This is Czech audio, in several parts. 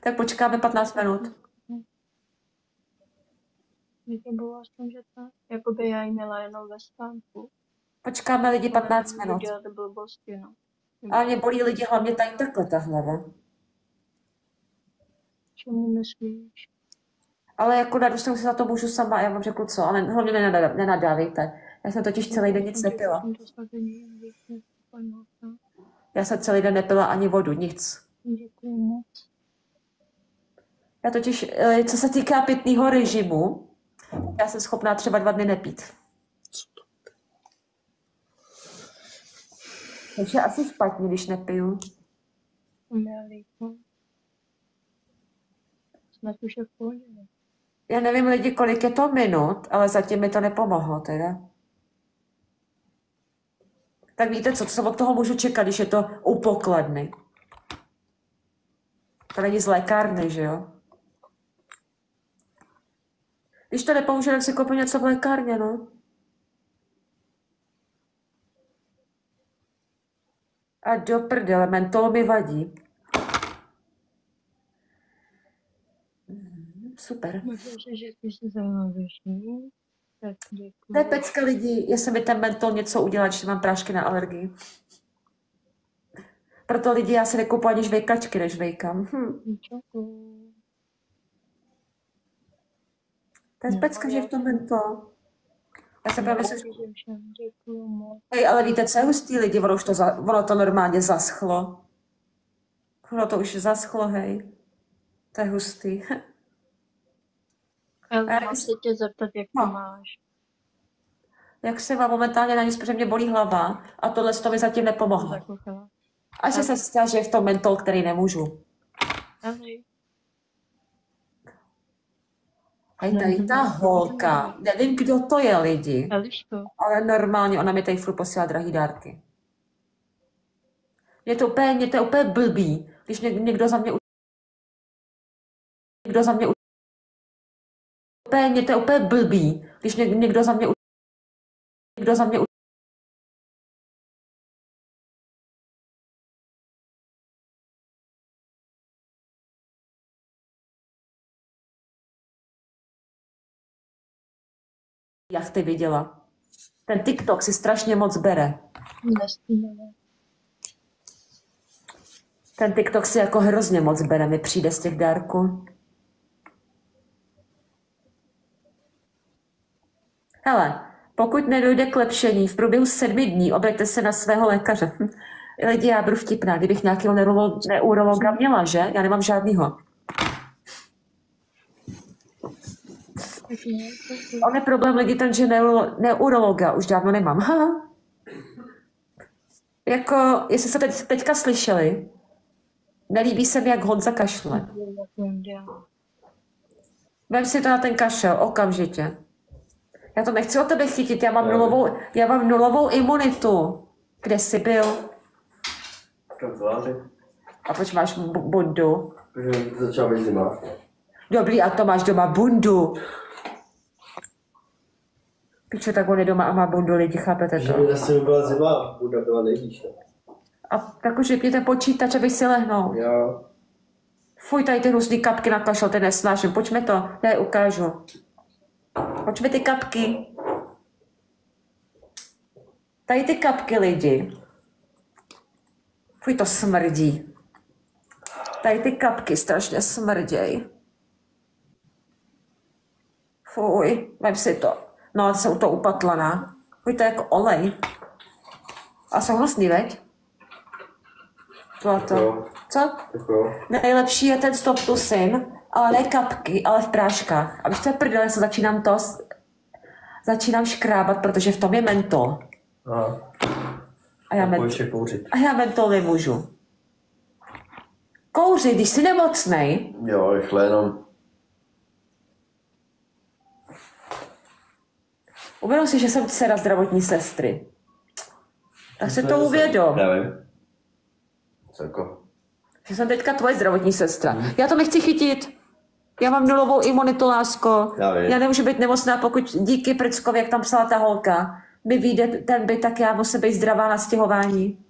Tak počkáme 15 minut. Mě to bylo aspoň, že to, jakoby já jí měla jenom ve spánku. Počkáme lidi 15 minut. Dělat blbosti, no. Ale mě bolí lidi hlavně tady takhle ta hlava. Čemu myslíš? Ale jako na si za to můžu sama, já vám řeknu co, ale hlavně nenadávejte. Já jsem totiž celý den nic nepila. Já jsem celý den nepila ani vodu, nic. Děkuji moc. Já totiž, co se týká pitného režimu, já jsem schopná třeba 2 dny nepít. Takže asi špatně, když nepiju. Snad už je v pohodě. Já nevím, lidi, kolik je to minut, ale zatím mi to nepomohlo teda. Tak víte co od toho můžu čekat, když je to u pokladny. To není z lékárny, že jo? Když to nepomůže, tak si koupím něco v lékárně, no. A do prdele, mentol mi vadí. Super. Myslím si, že ty jsi zajímavější. Tak děkuji. To je pecka lidí, jestli mi ten mentol něco udělá, když mám prášky na alergii. Proto lidi, já si nekupuji ani žvejkačky, než žvejkám. To je pecka, že je v tom mentol. Já jsem právě se... Hej, ale víte, co je hustý lidi? Ono to normálně zaschlo. Ono to už zaschlo, hej. To je hustý. Ale mám se tě zeptat, jak to máš. Jak se vám momentálně na nic, protože mě bolí hlava a tohle to mi zatím nepomohlo. A že se stá, že je v tom mentol, který nemůžu. Hej, tady ta holka, nevím, kdo to je, lidi, ale normálně ona mi tady furt posílá drahý dárky. Je to úplně blbý, když někdo za mě je to úplně blbý, když někdo za mě jachty viděla. Ten TikTok si strašně moc bere. Ten TikTok si jako hrozně moc bere, mi přijde z těch dárků. Hele, pokud nedojde k lepšení v průběhu 7 dní, obraťte se na svého lékaře. Lidi, já budu vtipná, kdybych nějakého neurologa měla, že? Já nemám žádnýho. On je problém lidi ten, že neurologa už dávno nemám. Jako, jestli se teďka slyšeli, nelíbí se mi, jak Honza kašle. Vem si to na ten kašel, okamžitě. Já to nechci od tebe chytit, já mám nulovou imunitu. Kde jsi byl? A proč máš bundu? Protože začala být zima. Dobrý, a to máš doma bundu. Pičo, tak on je doma a má bundu, lidi, chápete to? Že asi byla zima, bunda byla nejvíc. A tak už vypněte počítač, abych si lehnul. Jo. Fuj, tady ty hnusný kapky na kašel, ty nesnáším. Pojďme to, já je ukážu. Pojďme ty kapky. Tady ty kapky, lidi. Fuj, to smrdí. Tady ty kapky strašně smrděj. Fuj, vem si to. No, ale jsou to upatlaná. Fuj, to je jako olej. A jsou hnusný, veď? To. Co? Nejlepší je ten Stop to Sin, ale ne kapky, ale v práškách. A víš, to je prdele, se začínám škrábat, protože v tom je mentol. A já mentol nemůžu. Kouři, když jsi nemocnej. Jo, rychle jenom. Uvědom si, že jsem dcera zdravotní sestry. Tak si to uvědom. Nevím. Celko. Že jsem teďka tvoje zdravotní sestra. Já to nechci chytit. Já mám nulovou imunitu, lásko. Já nemůžu být nemocná, pokud díky Prckovi, jak tam psala ta holka, mi vyjde ten byt, tak já musím být zdravá na stěhování.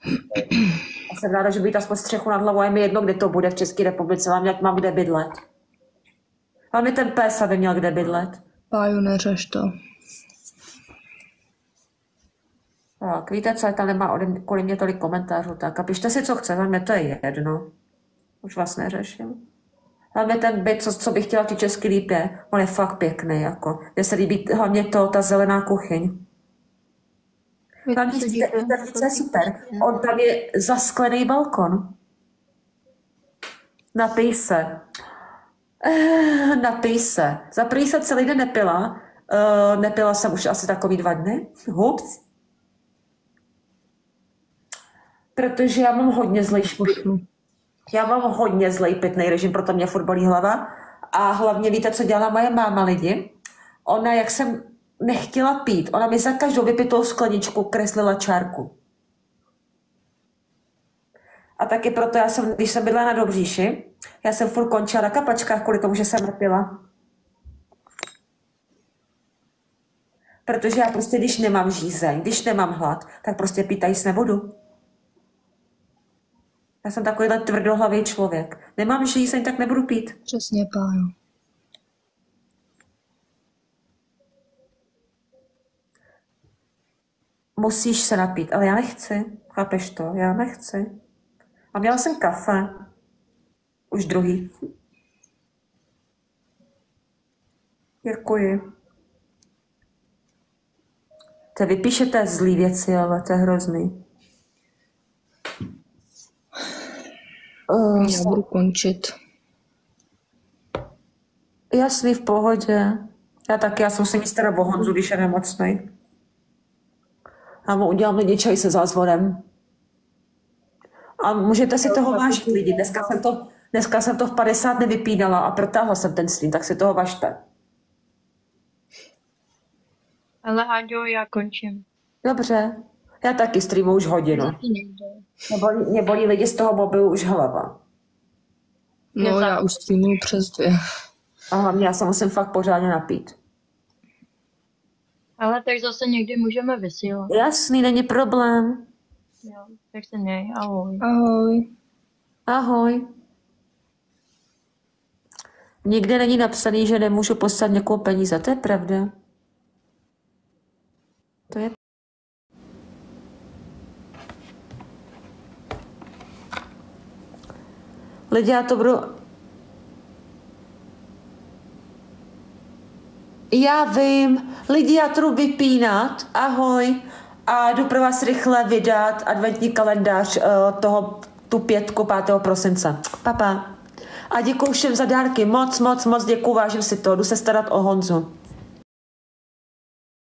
Já jsem ráda, že být aspoň střechu nad hlavou, je mi jedno, kde to bude v České republice, hlavně ať mám kde bydlet. Hlavně ten pes, aby měl kde bydlet. Páju, neřeš to. Tak, víte co, tam nemá kvůli mě tolik komentářů, tak a pište si, co chce, mě to je jedno. Už vás neřeším. Hlavně ten byt, co bych chtěla ty česky líp je, on je fakt pěkný, jako. Mně se líbí hlavně ta zelená kuchyň. Hlavně je super. On tam je zasklený balkon. Napij se. Napij se. Za první jsem celý den nepila. Nepila jsem už asi takový 2 dny. Hups. Protože já mám hodně zlej pitný režim, proto mě furt bolí hlava. A hlavně víte, co dělala moje máma lidi? Ona, jak jsem nechtěla pít, ona mi za každou vypitou skleničku kreslila čárku. A taky proto když jsem bydlela na Dobříši, já jsem furt končila na kapačkách kvůli tomu, že jsem nepila. Protože já prostě, když nemám žízeň, když nemám hlad, tak prostě pít jíst nebudu. Já jsem takovýhle tvrdohlavý člověk. Nemám žízeň, tak nebudu pít. Přesně, Páju. Musíš se napít, ale já nechci. Chápeš to? Já nechci. A měla jsem kafe. Už druhý. Děkuji. To vypíšete zlý věci, ale to je hrozný. Já budu končit. Jasný, v pohodě. Já jsem si místera o Honzu, když je nemocnej. Já mu udělám lidi čaj se zázvorem. A můžete si toho vážit, lidi. Dneska jsem to v 50 nevypínala a protáhla jsem ten stream, tak si toho važte. Ale Háďo, já končím. Dobře. Já taky streamu už hodinu. Mě bolí lidi z toho mobilu už hlava. No, já už streamuju přes 2. A hlavně já se musím fakt pořádně napít. Ale tak zase někdy můžeme vysílat. Jasný, není problém. Jo, tak se měj, ahoj. Ahoj. Ahoj. Nikde není napsaný, že nemůžu poslat někoho peníze, to je pravda. To je... Lidi, já to budu... Já vím. Lidi, já to jdu vypínat. Ahoj. A jdu pro vás rychle vydat adventní kalendář tu 5. prosince. Papa. A děkuji všem za dárky. Moc děkuji, vážím si to. Jdu se starat o Honzu.